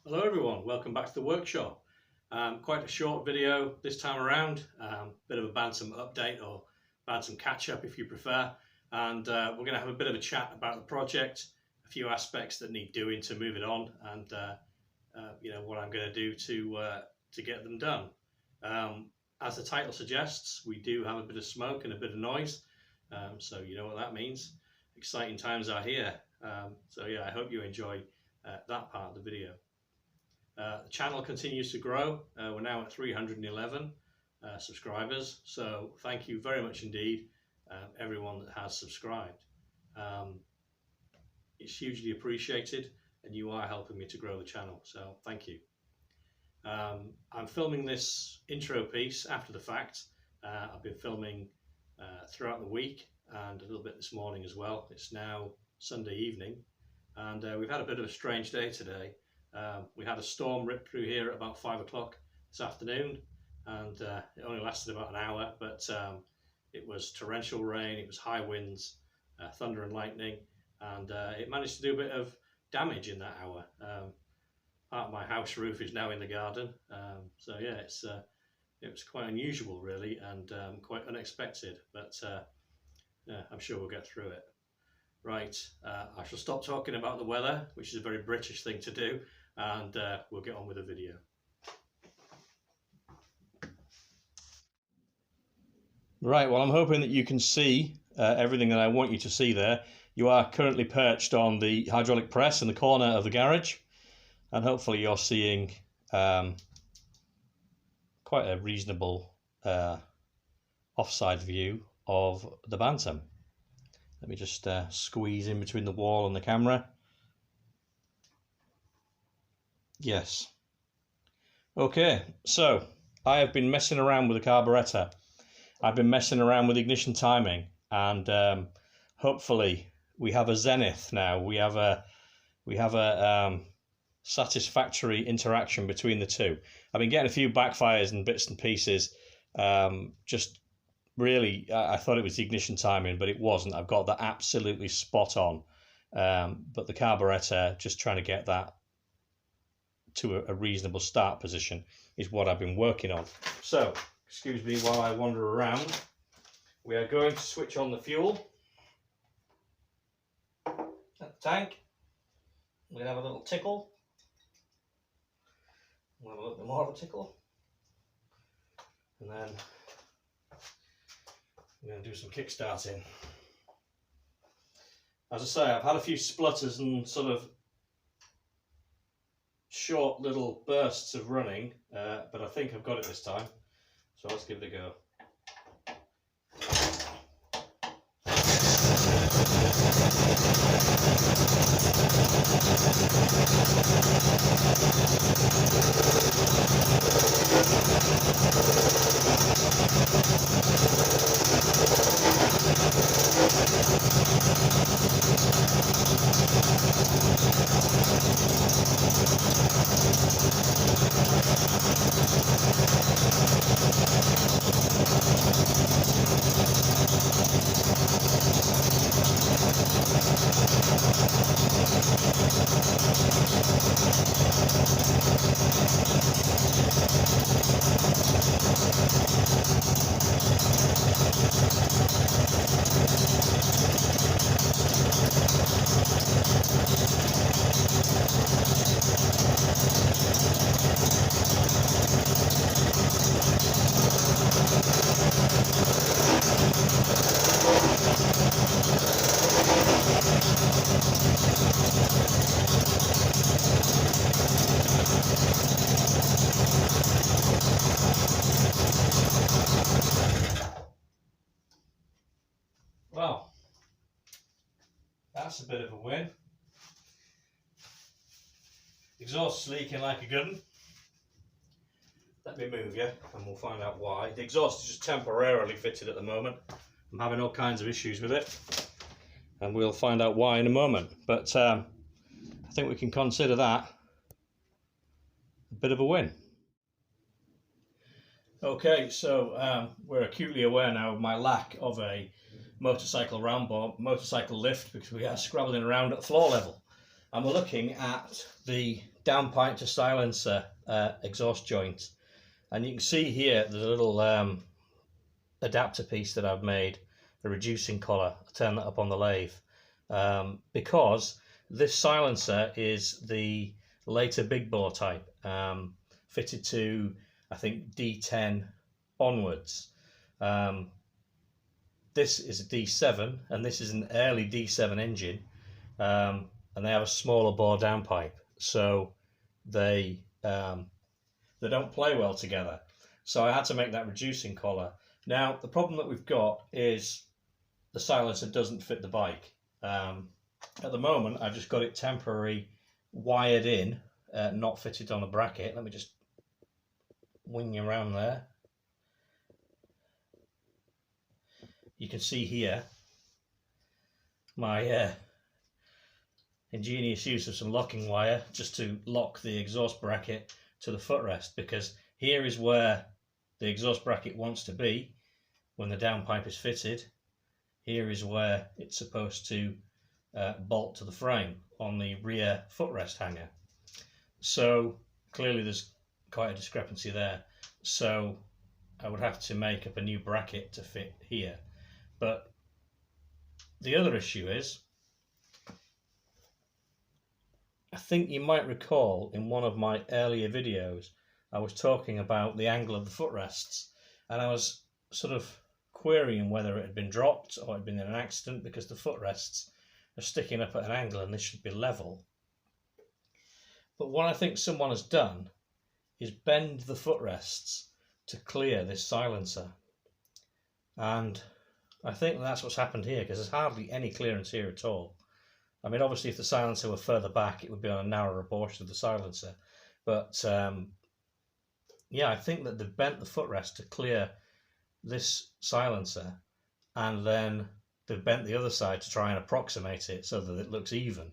Hello everyone, welcome back to the workshop. Quite a short video this time around, bit of a Bantam update or Bantam catch up if you prefer, and we're going to have a bit of a chat about the project, a few aspects that need doing to move it on, and what I'm going to do to get them done. As the title suggests, we do have a bit of smoke and a bit of noise, so you know what that means. Exciting times are here, so yeah, I hope you enjoy that part of the video. The channel continues to grow. We're now at 311 subscribers, so thank you very much indeed, everyone that has subscribed. It's hugely appreciated, and you are helping me to grow the channel, so thank you. I'm filming this intro piece after the fact. I've been filming throughout the week and a little bit this morning as well. It's now Sunday evening, and we've had a bit of a strange day today. We had a storm rip through here at about 5 o'clock this afternoon, and it only lasted about an hour, but it was torrential rain, it was high winds, thunder and lightning, and it managed to do a bit of damage in that hour. Part of my house roof is now in the garden, so yeah, it was quite unusual really, and quite unexpected, but yeah, I'm sure we'll get through it. Right, I shall stop talking about the weather, which is a very British thing to do, and we'll get on with the video. Right, well, I'm hoping that you can see everything that I want you to see there. You are currently perched on the hydraulic press in the corner of the garage, and hopefully you're seeing quite a reasonable offside view of the Bantam. Let me just squeeze in between the wall and the camera. Yes. Okay, so I have been messing around with the carburetor. I've been messing around with ignition timing, and hopefully we have a zenith now. We have a satisfactory interaction between the two. I've been getting a few backfires and bits and pieces. Just really, I thought it was the ignition timing, but it wasn't. I've got that absolutely spot on. But the carburetor, just trying to get that to a reasonable start position is what I've been working on. So, excuse me while I wander around. We are going to switch on the fuel at the tank. We're going to have a little tickle. We'll have a little bit more of a tickle. And then we're going to do some kick starting. As I say, I've had a few splutters and sort of short little bursts of running, but I think I've got it this time, so let's give it a go. Well, that's a bit of a win. Exhaust's leaking like a good one. Let me move you and we'll find out why. The exhaust is just temporarily fitted at the moment. I'm having all kinds of issues with it, and we'll find out why in a moment. But I think we can consider that a bit of a win. Okay, so we're acutely aware now of my lack of a motorcycle ramp or motorcycle lift, because we are scrabbling around at floor level. And we're looking at the downpipe to silencer exhaust joint, and you can see here there's a little adapter piece that I've made, a reducing collar. I'll turn that up on the lathe, because this silencer is the later big bore type, fitted to, I think, D10 onwards. This is a D7, and this is an early D7 engine, and they have a smaller bore downpipe, so they don't play well together. So I had to make that reducing collar. Now the problem that we've got is the silencer doesn't fit the bike. At the moment I've just got it temporarily wired in, not fitted on a bracket. Let me just wing around there. You can see here my ingenious use of some locking wire just to lock the exhaust bracket to the footrest, because here is where the exhaust bracket wants to be when the downpipe is fitted. Here is where it's supposed to bolt to the frame on the rear footrest hanger. So clearly there's quite a discrepancy there. So I would have to make up a new bracket to fit here. But the other issue is, I think you might recall in one of my earlier videos I was talking about the angle of the footrests, and I was sort of querying whether it had been dropped or it had been in an accident, because the footrests are sticking up at an angle and this should be level. But what I think someone has done is bend the footrests to clear this silencer, and I think that's what's happened here, because there's hardly any clearance here at all. I mean, obviously if the silencer were further back it would be on a narrower portion of the silencer, but yeah, I think that they've bent the footrest to clear this silencer, and then they've bent the other side to try and approximate it so that it looks even.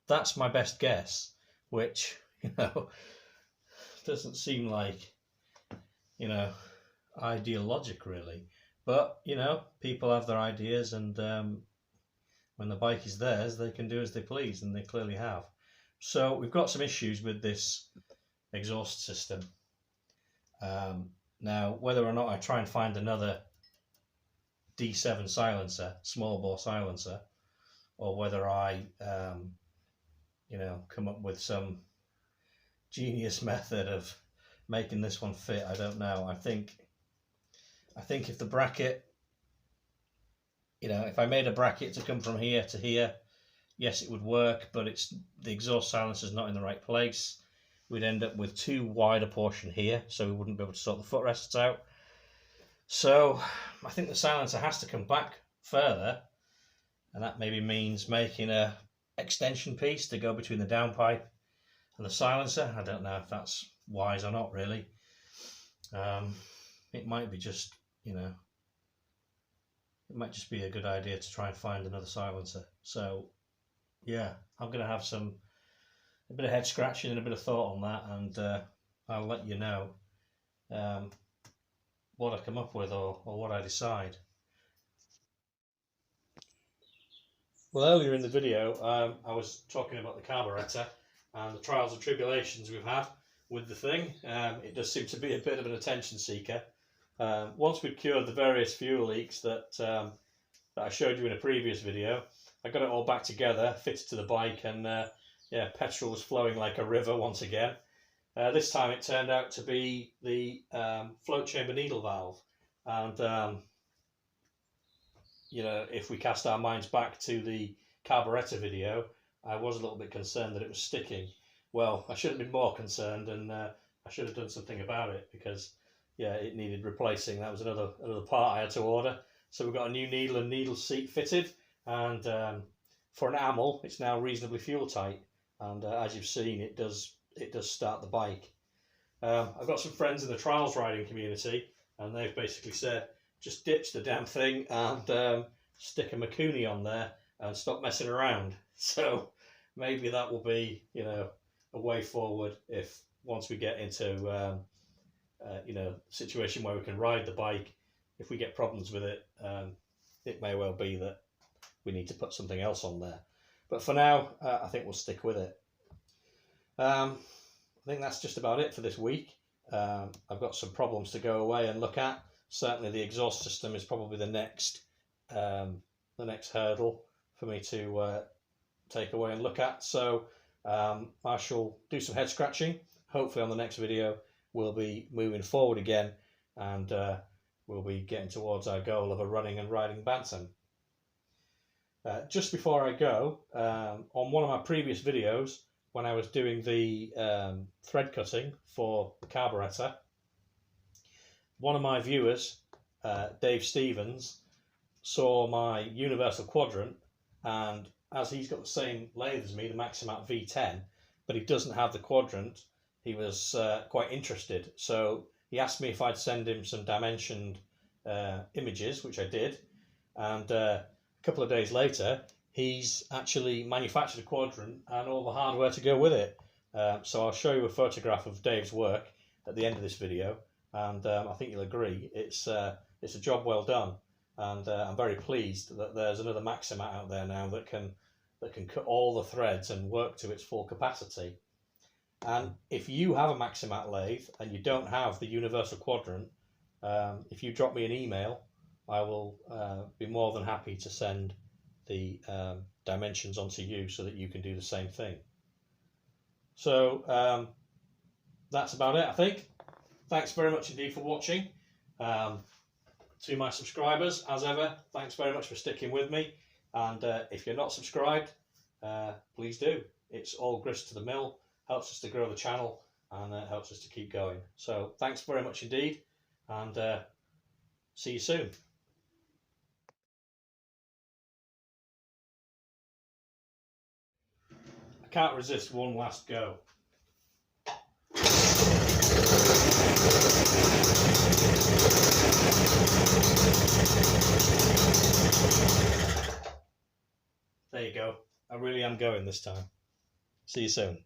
That's my best guess, which, doesn't seem like, ideal logic really. But, people have their ideas, and when the bike is theirs, they can do as they please, and they clearly have. So we've got some issues with this exhaust system. Now, whether or not I try and find another D7 silencer, small bore silencer, or whether I, come up with some genius method of making this one fit, I don't know. I think if the bracket, if I made a bracket to come from here to here, yes, it would work, but the exhaust silencer is not in the right place. We'd end up with too wide a portion here, so we wouldn't be able to sort the footrests out. So I think the silencer has to come back further, and that maybe means making a extension piece to go between the downpipe and the silencer. I don't know if that's wise or not really. It might be just, it might just be a good idea to try and find another silencer. So yeah, I'm going to have a bit of head scratching and a bit of thought on that, and I'll let you know what I come up with or what I decide. Well, earlier in the video I was talking about the carburettor and the trials and tribulations we've had with the thing. It does seem to be a bit of an attention seeker. Once we've cured the various fuel leaks that I showed you in a previous video, I got it all back together, fitted to the bike, and yeah, petrol was flowing like a river once again. This time it turned out to be the float chamber needle valve, and if we cast our minds back to the carburettor video, I was a little bit concerned that it was sticking. Well, I should have been more concerned, and I should have done something about it, because yeah, it needed replacing. That was another part I had to order. So we've got a new needle and needle seat fitted, and for an AML it's now reasonably fuel tight, and as you've seen, it does start the bike. I've got some friends in the trials riding community, and they've basically said, just ditch the damn thing and stick a Makuni on there and stop messing around. So maybe that will be, a way forward if once we get into situation where we can ride the bike. If we get problems with it, it may well be that we need to put something else on there. But for now, I think we'll stick with it. I think that's just about it for this week. I've got some problems to go away and look at. Certainly the exhaust system is probably the next hurdle for me to take away and look at. So I shall do some head scratching. Hopefully on the next video we'll be moving forward again, and we'll be getting towards our goal of a running and riding Bantam. Just before I go, on one of my previous videos, when I was doing the thread cutting for the carburetor, one of my viewers, Dave Stevens, saw my universal quadrant, and as he's got the same lathe as me, the Maximat V10, but he doesn't have the quadrant, he was quite interested. So he asked me if I'd send him some dimensioned images, which I did, and a couple of days later he's actually manufactured a quadrant and all the hardware to go with it. So I'll show you a photograph of Dave's work at the end of this video, and I think you'll agree it's a job well done, and I'm very pleased that there's another Maximat out there now that can cut all the threads and work to its full capacity. And if you have a Maximat lathe and you don't have the universal quadrant, if you drop me an email, I will be more than happy to send the dimensions onto you so that you can do the same thing. So that's about it, I think. Thanks very much indeed for watching. To my subscribers, as ever, thanks very much for sticking with me. And if you're not subscribed, please do. It's all grist to the mill, helps us to grow the channel, and helps us to keep going. So thanks very much indeed, and see you soon. I can't resist one last go. There you go. I really am going this time. See you soon.